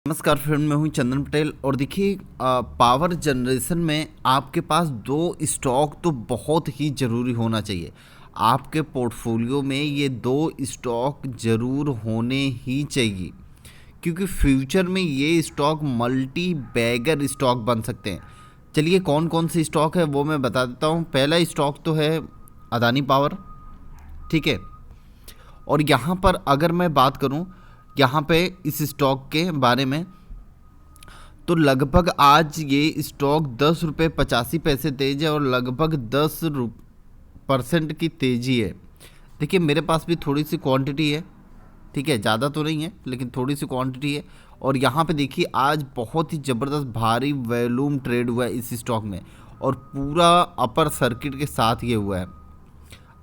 नमस्कार फ्रेंड, मैं हूं चंदन पटेल। और देखिए, पावर जनरेशन में आपके पास दो स्टॉक तो बहुत ही ज़रूरी होना चाहिए। आपके पोर्टफोलियो में ये दो स्टॉक ज़रूर होने ही चाहिए, क्योंकि फ्यूचर में ये स्टॉक मल्टी बैगर स्टॉक बन सकते हैं। चलिए, कौन कौन से स्टॉक है वो मैं बता देता हूं। पहला स्टॉक तो है अदानी पावर, ठीक है। और यहाँ पर अगर मैं बात करूँ यहाँ पे इस स्टॉक के बारे में, तो आज ये स्टॉक 10 रुपये 85 पैसे तेज है और लगभग 10% की तेज़ी है। देखिए, मेरे पास भी थोड़ी सी क्वांटिटी है, ठीक है, ज़्यादा तो नहीं है लेकिन थोड़ी सी क्वांटिटी है। और यहाँ पे देखिए, आज बहुत ही ज़बरदस्त भारी वॉल्यूम ट्रेड हुआ है इस स्टॉक में, और पूरा अपर सर्किट के साथ ये हुआ है।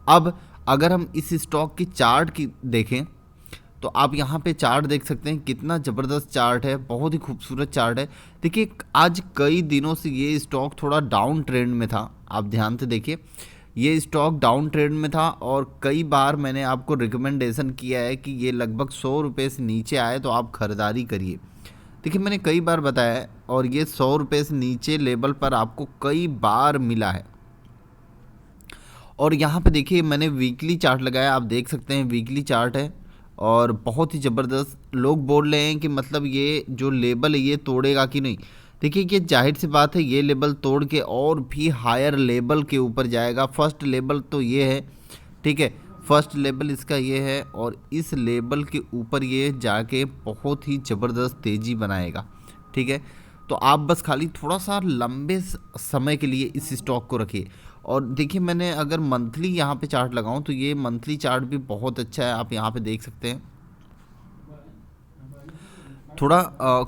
अब अगर हम इस स्टॉक की चार्ट की देखें तो आप यहाँ पे चार्ट देख सकते हैं, कितना ज़बरदस्त चार्ट है, बहुत ही खूबसूरत चार्ट है। देखिए, आज कई दिनों से ये स्टॉक थोड़ा डाउन ट्रेंड में था। आप ध्यान से देखिए, ये स्टॉक डाउन ट्रेंड में था और कई बार मैंने आपको रिकमेंडेशन किया है कि ये लगभग 100 रुपये से नीचे आए तो आप ख़रीदारी करिए। देखिए, मैंने कई बार बताया है और ये 100 रुपये से नीचे लेवल पर आपको कई बार मिला है। और यहाँ पे देखिए, मैंने वीकली चार्ट लगाया, आप देख सकते हैं वीकली चार्ट है और बहुत ही ज़बरदस्त। लोग बोल रहे हैं कि मतलब ये जो लेवल है ये तोड़ेगा कि नहीं। देखिए, ये जाहिर सी बात है, ये लेवल तोड़ के और भी हायर लेवल के ऊपर जाएगा। फर्स्ट लेवल तो ये है, ठीक है, फर्स्ट लेवल इसका ये है और इस लेवल के ऊपर ये जाके बहुत ही ज़बरदस्त तेज़ी बनाएगा, ठीक है। तो आप बस खाली थोड़ा सा लंबे समय के लिए इस स्टॉक को रखिए। और देखिए, मैंने अगर मंथली यहाँ पे चार्ट लगाऊं तो ये मंथली चार्ट भी बहुत अच्छा है, आप यहाँ पे देख सकते हैं। थोड़ा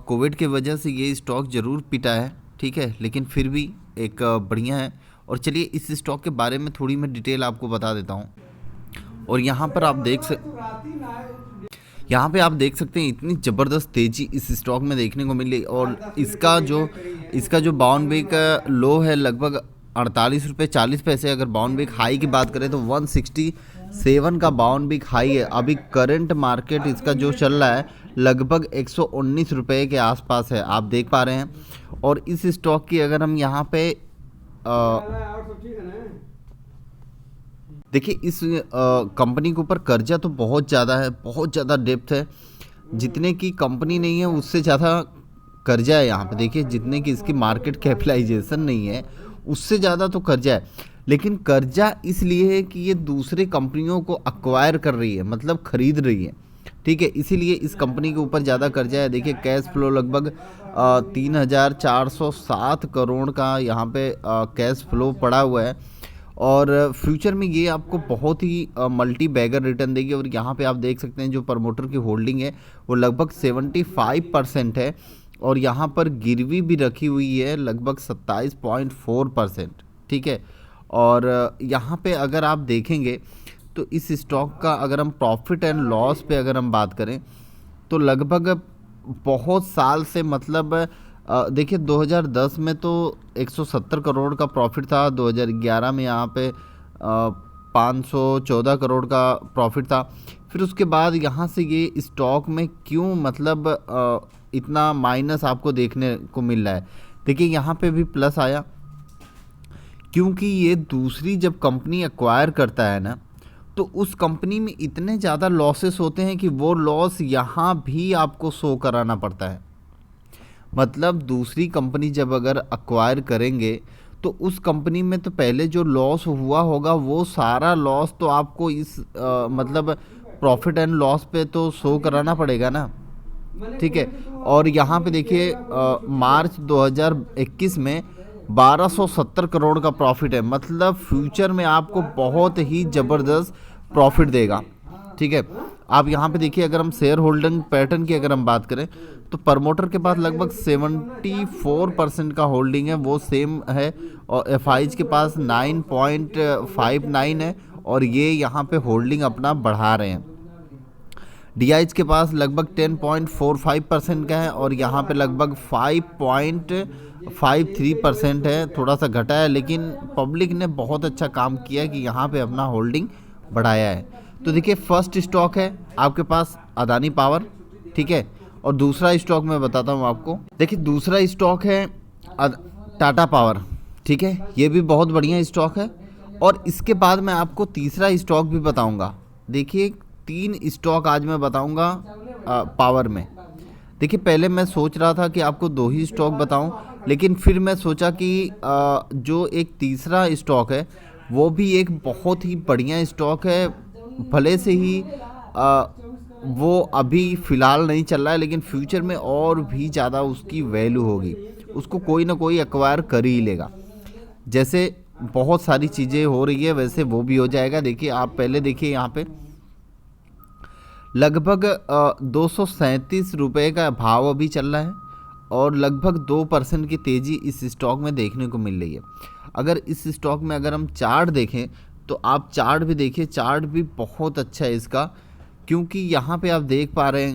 कोविड के वजह से ये स्टॉक ज़रूर पिटा है, ठीक है, लेकिन फिर भी एक बढ़िया है। और चलिए, इस स्टॉक के बारे में थोड़ी मैं डिटेल आपको बता देता हूँ। और यहाँ पर आप यहाँ पे आप देख सकते हैं, इतनी ज़बरदस्त तेज़ी इस स्टॉक में देखने को मिली। और इसका जो बाउंड वीक लो है लगभग 48 रुपये 40 पैसे। अगर बाउंड वीक हाई की बात करें तो 167 का बाउंड वीक हाई है। अभी करंट मार्केट इसका जो चल रहा है लगभग 119 रुपये के आसपास है, आप देख पा रहे हैं। और इस स्टॉक की अगर हम यहाँ पे देखिए, इस कंपनी के ऊपर कर्जा तो बहुत ज़्यादा है, बहुत ज़्यादा डेप्थ है। जितने की कंपनी नहीं है उससे ज़्यादा कर्जा है यहाँ पे। देखिए, जितने की इसकी मार्केट कैपिटलाइजेशन नहीं है उससे ज़्यादा तो कर्जा है। लेकिन कर्जा इसलिए है कि ये दूसरे कंपनियों को अक्वायर कर रही है, मतलब खरीद रही है, ठीक है, इसीलिए इस कंपनी के ऊपर ज़्यादा कर्जा है। देखिए, कैश फ्लो लगभग 3,407 करोड़ का यहाँ पे कैश फ्लो पड़ा हुआ है। और फ्यूचर में ये आपको बहुत ही मल्टी बैगर रिटर्न देगी। और यहाँ पे आप देख सकते हैं, जो प्रमोटर की होल्डिंग है वो लगभग 75% है और यहाँ पर गिरवी भी रखी हुई है लगभग 27.4%, ठीक है। और यहाँ पे अगर आप देखेंगे तो इस स्टॉक का अगर हम प्रॉफिट एंड लॉस पे अगर हम बात करें तो लगभग बहुत साल से, मतलब देखिए, 2010 में तो 170 करोड़ का प्रॉफिट था, 2011 में यहाँ पे 514 करोड़ का प्रॉफिट था। फिर उसके बाद यहाँ से ये स्टॉक में क्यों, मतलब इतना माइनस आपको देखने को मिल रहा है। देखिए, यहाँ पे भी प्लस आया क्योंकि ये दूसरी जब कंपनी एक्वायर करता है ना, तो उस कंपनी में इतने ज़्यादा लॉसेस होते हैं कि वो लॉस यहाँ भी आपको शो कराना पड़ता है। मतलब दूसरी कंपनी जब अगर अक्वायर करेंगे तो उस कंपनी में तो पहले जो लॉस हुआ होगा वो सारा लॉस तो आपको इस मतलब प्रॉफिट एंड लॉस पे तो शो कराना पड़ेगा ना, ठीक है। और यहाँ पे देखिए, मार्च 2021 में 1270 करोड़ का प्रॉफिट है, मतलब फ्यूचर में आपको बहुत ही ज़बरदस्त प्रॉफिट देगा, ठीक है। आप यहाँ पे देखिए, अगर हम शेयर होल्डिंग पैटर्न की अगर हम बात करें तो प्रमोटर के पास लगभग 74% का होल्डिंग है, वो सेम है। और एफआईज के पास 9.59 है और ये यहाँ पे होल्डिंग अपना बढ़ा रहे हैं। डीआईज के पास लगभग 10.45% का है और यहाँ पे लगभग 5.53% है, थोड़ा सा घटा है। लेकिन पब्लिक ने बहुत अच्छा काम किया कि यहाँ पे अपना होल्डिंग बढ़ाया है। तो देखिए, फर्स्ट स्टॉक है आपके पास अदानी पावर, ठीक है। और दूसरा स्टॉक मैं बताता हूँ आपको। देखिए दूसरा स्टॉक है टाटा पावर, ठीक है, ये भी बहुत बढ़िया स्टॉक है। और इसके बाद मैं आपको तीसरा स्टॉक भी बताऊंगा। देखिए 3 स्टॉक आज मैं बताऊंगा पावर में। देखिए पहले मैं सोच रहा था कि आपको 2 ही स्टॉक बताऊं, लेकिन फिर मैं सोचा कि जो एक तीसरा स्टॉक है वो भी एक बहुत ही बढ़िया स्टॉक है। भले से ही वो अभी फ़िलहाल नहीं चल रहा है, लेकिन फ्यूचर में और भी ज़्यादा उसकी वैल्यू होगी, उसको कोई ना कोई एक्वायर कर ही लेगा। जैसे बहुत सारी चीज़ें हो रही है वैसे वो भी हो जाएगा। देखिए आप पहले देखिए यहाँ पे लगभग 237 रुपये का भाव अभी चल रहा है और लगभग 2% की तेज़ी इस स्टॉक में देखने को मिल रही है। अगर इस स्टॉक में अगर हम चार्ट देखें तो आप चार्ट भी देखिए, चार्ट भी बहुत अच्छा है इसका, क्योंकि यहाँ पे आप देख पा रहे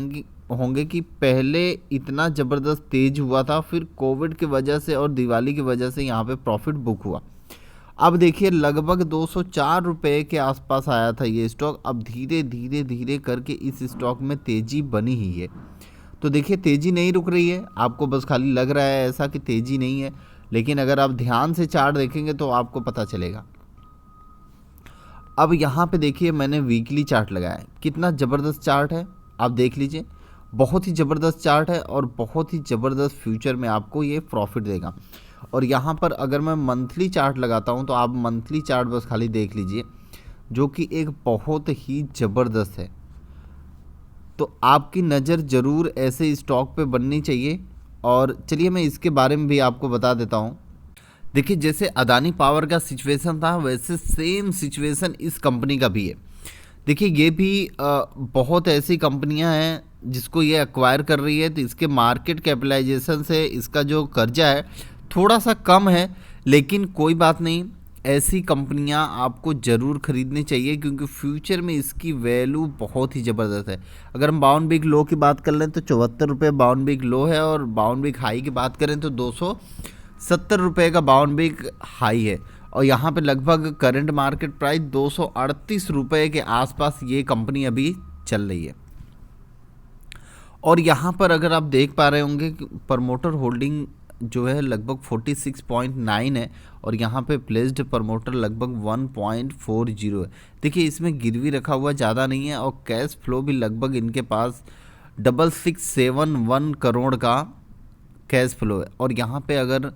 होंगे कि पहले इतना ज़बरदस्त तेज हुआ था, फिर कोविड की वजह से और दिवाली की वजह से यहाँ पे प्रॉफिट बुक हुआ। अब देखिए लगभग 204 रुपये के आसपास आया था ये स्टॉक। अब धीरे धीरे धीरे करके इस स्टॉक में तेज़ी बनी ही है। तो देखिए तेज़ी नहीं रुक रही है, आपको बस खाली लग रहा है ऐसा कि तेज़ी नहीं है, लेकिन अगर आप ध्यान से चार्ट देखेंगे तो आपको पता चलेगा। अब यहाँ पे देखिए मैंने वीकली चार्ट लगाया है, कितना ज़बरदस्त चार्ट है, आप देख लीजिए, बहुत ही ज़बरदस्त चार्ट है और बहुत ही ज़बरदस्त फ्यूचर में आपको ये प्रॉफिट देगा। और यहाँ पर अगर मैं मंथली चार्ट लगाता हूँ तो आप मंथली चार्ट बस खाली देख लीजिए, जो कि एक बहुत ही ज़बरदस्त है। तो आपकी नज़र ज़रूर ऐसे स्टॉक पे बननी चाहिए। और चलिए मैं इसके बारे में भी आपको बता देता हूँ। देखिए जैसे अदानी पावर का सिचुएशन था वैसे सेम सिचुएशन इस कंपनी का भी है। देखिए ये भी बहुत ऐसी कंपनियां हैं जिसको ये एक्वायर कर रही है, तो इसके मार्केट कैपिटलाइजेशन से इसका जो कर्जा है थोड़ा सा कम है, लेकिन कोई बात नहीं, ऐसी कंपनियां आपको ज़रूर खरीदनी चाहिए क्योंकि फ्यूचर में इसकी वैल्यू बहुत ही ज़बरदस्त है। अगर हम बाउंड बिग लो की बात कर लें तो 74 रुपये बाउंड बिग लो है, और बाउंड बिग हाई की बात करें तो 270 रुपये का बाउंड बिग हाई है। और यहाँ पे लगभग करंट मार्केट प्राइस 238 रुपये के आसपास ये कंपनी अभी चल रही है। और यहाँ पर अगर आप देख पा रहे होंगे कि प्रमोटर होल्डिंग जो है लगभग 46.9 है और यहाँ पे प्लेस्ड प्रमोटर लगभग 1.40 है। देखिए इसमें गिरवी रखा हुआ ज़्यादा नहीं है और कैश फ्लो भी लगभग इनके पास 6671 करोड़ का कैश फ्लो है। और यहाँ पे अगर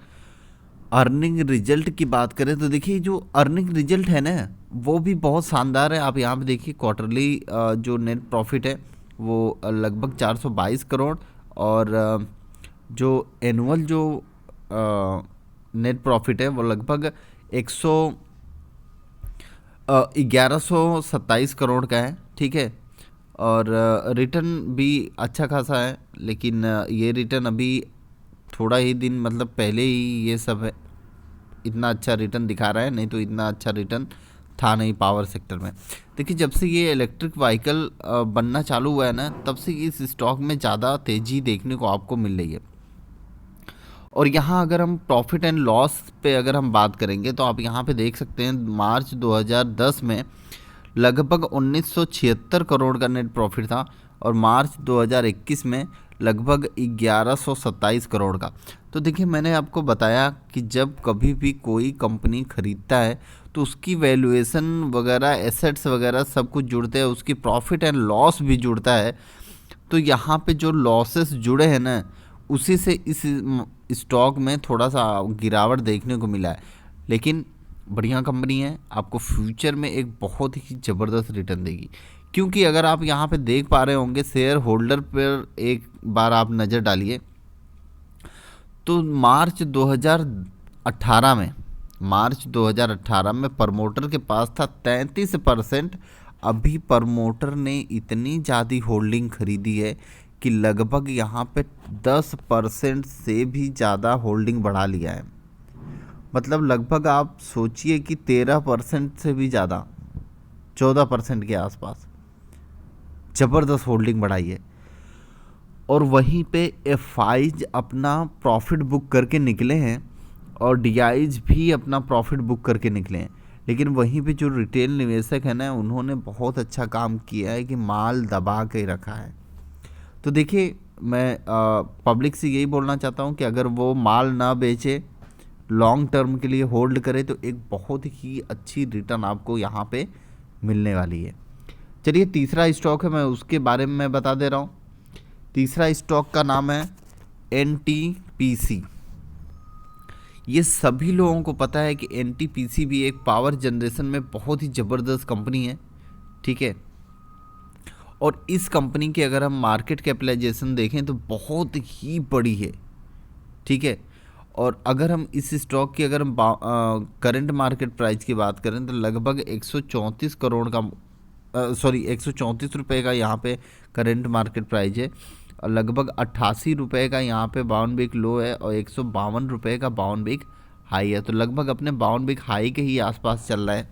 अर्निंग रिजल्ट की बात करें तो देखिए जो अर्निंग रिजल्ट है ना वो भी बहुत शानदार है। आप यहाँ पे देखिए क्वार्टरली जो नेट प्रॉफिट है वो लगभग 422 करोड़ और जो एनुअल जो नेट प्रॉफिट है वो लगभग 1127 करोड़ का है, ठीक है। और रिटर्न भी अच्छा खासा है, लेकिन ये रिटर्न अभी थोड़ा ही दिन मतलब पहले ही ये सब है, इतना अच्छा रिटर्न दिखा रहा है, नहीं तो इतना अच्छा रिटर्न था नहीं पावर सेक्टर में। देखिए जब से ये इलेक्ट्रिक व्हीकल बनना चालू हुआ है ना, तब से इस स्टॉक में ज़्यादा तेज़ी देखने को आपको मिल रही है। और यहाँ अगर हम प्रॉफिट एंड लॉस पे अगर हम बात करेंगे तो आप यहाँ पे देख सकते हैं मार्च 2010 में लगभग 1976 करोड़ का नेट प्रॉफिट था और मार्च 2021 में लगभग 1127 करोड़ का। तो देखिए मैंने आपको बताया कि जब कभी भी कोई कंपनी खरीदता है तो उसकी वैल्यूएशन वगैरह एसेट्स वगैरह सब कुछ जुड़ते हैं, उसकी प्रॉफिट एंड लॉस भी जुड़ता है। तो यहाँ पे जो लॉसेस जुड़े हैं ना, उसी से इस स्टॉक में थोड़ा सा गिरावट देखने को मिला है, लेकिन बढ़िया कंपनी है, आपको फ्यूचर में एक बहुत ही ज़बरदस्त रिटर्न देगी। क्योंकि अगर आप यहाँ पे देख पा रहे होंगे शेयर होल्डर पर एक बार आप नज़र डालिए तो मार्च 2018 में प्रमोटर के पास था 33%। अभी प्रमोटर ने इतनी ज़्यादा होल्डिंग खरीदी है कि लगभग यहाँ पे 10% से भी ज़्यादा होल्डिंग बढ़ा लिया है। मतलब लगभग आप सोचिए कि 13% से भी ज़्यादा, 14% के आसपास ज़बरदस्त होल्डिंग बढ़ाई है। और वहीं पे एफआईज अपना प्रॉफिट बुक करके निकले हैं और डीआईज भी अपना प्रॉफिट बुक करके निकले हैं, लेकिन वहीं पे जो रिटेल निवेशक है ना, उन्होंने बहुत अच्छा काम किया है कि माल दबा के रखा है। तो देखिए मैं पब्लिक से यही बोलना चाहता हूँ कि अगर वो माल ना बेचे, लॉन्ग टर्म के लिए होल्ड करे, तो एक बहुत ही अच्छी रिटर्न आपको यहाँ पे मिलने वाली है। चलिए तीसरा स्टॉक है, मैं उसके बारे में मैं बता दे रहा हूँ। तीसरा स्टॉक का नाम है NTPC। ये सभी लोगों को पता है कि NTPC भी एक पावर जनरेशन में बहुत ही ज़बरदस्त कंपनी है, ठीक है। और इस कंपनी की अगर हम मार्केट कैपिटलाइजेशन देखें तो बहुत ही बड़ी है, ठीक है। और अगर हम इस स्टॉक की अगर हम करंट मार्केट प्राइस की बात करें तो लगभग 134 करोड़ का 134 रुपये का यहाँ पे करंट मार्केट प्राइस है, और लगभग 88 रुपये का यहाँ पे 52 वीक लो है, और 152 रुपये का 52 वीक हाई है। तो लगभग अपने 52 वीक हाई के ही आसपास चल रहा है।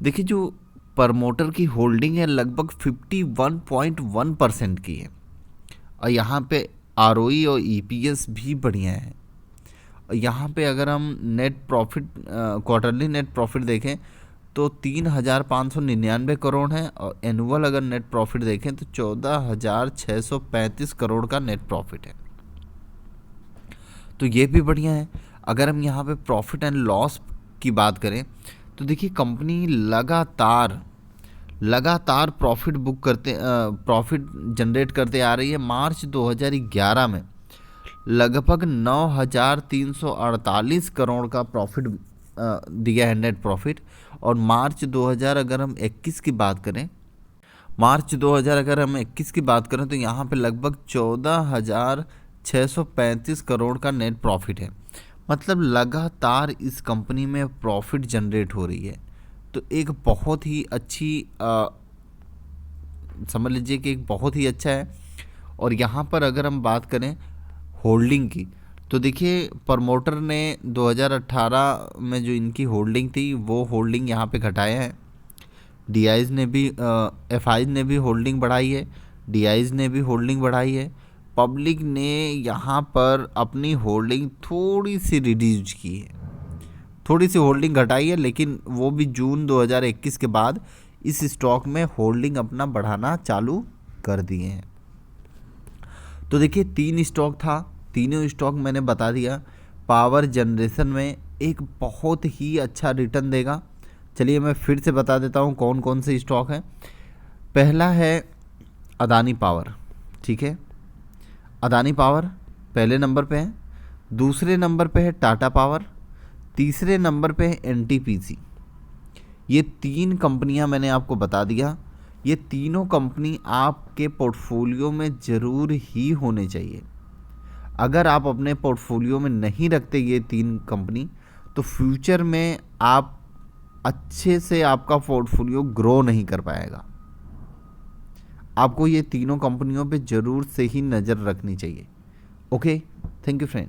देखिए जो प्रमोटर की होल्डिंग है लगभग 51.1% की है, और यहाँ पे ROE और EPS भी बढ़िया है। और यहाँ पे अगर हम net profit quarterly net profit देखें तो 3,599 करोड़ है, और एनुअल अगर नेट प्रॉफिट देखें तो 14,635 करोड़ का नेट प्रॉफिट है। तो ये भी बढ़िया है। अगर हम यहाँ पे प्रॉफिट एंड लॉस की बात करें तो देखिए कंपनी लगातार प्रॉफिट जनरेट करते आ रही है। मार्च 2011 में लगभग 9,348 करोड़ का प्रॉफिट दिया है, नेट प्रॉफिट। और मार्च 2000 अगर हम 21 की बात करें, तो यहाँ पे लगभग 14,635 करोड़ का नेट प्रॉफिट है। मतलब लगातार इस कंपनी में प्रॉफिट जनरेट हो रही है। तो एक बहुत ही अच्छी समझ लीजिए कि एक बहुत ही अच्छा है। और यहाँ पर अगर हम बात करें होल्डिंग की तो देखिए प्रमोटर ने 2018 में जो इनकी होल्डिंग थी वो होल्डिंग यहाँ पे घटाया है। DIs ने भी FIs ने भी होल्डिंग बढ़ाई है, DIs ने भी होल्डिंग बढ़ाई है। पब्लिक ने यहाँ पर अपनी होल्डिंग थोड़ी सी रिड्यूज की है, थोड़ी सी होल्डिंग घटाई है, लेकिन वो भी जून 2021 के बाद इस स्टॉक में होल्डिंग अपना बढ़ाना चालू कर दिए हैं। तो देखिए 3 स्टॉक था, तीनों स्टॉक मैंने बता दिया। पावर जनरेशन में एक बहुत ही अच्छा रिटर्न देगा। चलिए मैं फिर से बता देता हूँ कौन कौन से स्टॉक हैं। पहला है अदानी पावर, ठीक है। अदानी पावर पहले नंबर पे है, दूसरे नंबर पे है टाटा पावर, तीसरे नंबर पे है NTPC। ये 3 कंपनियां मैंने आपको बता दिया। ये तीनों कंपनी आपके पोर्टफोलियो में ज़रूर ही होने चाहिए। अगर आप अपने पोर्टफोलियो में नहीं रखते ये 3 कंपनी, तो फ्यूचर में आप अच्छे से आपका पोर्टफोलियो ग्रो नहीं कर पाएगा। आपको ये तीनों कंपनियों पे ज़रूर से ही नज़र रखनी चाहिए। Okay, thank you friend.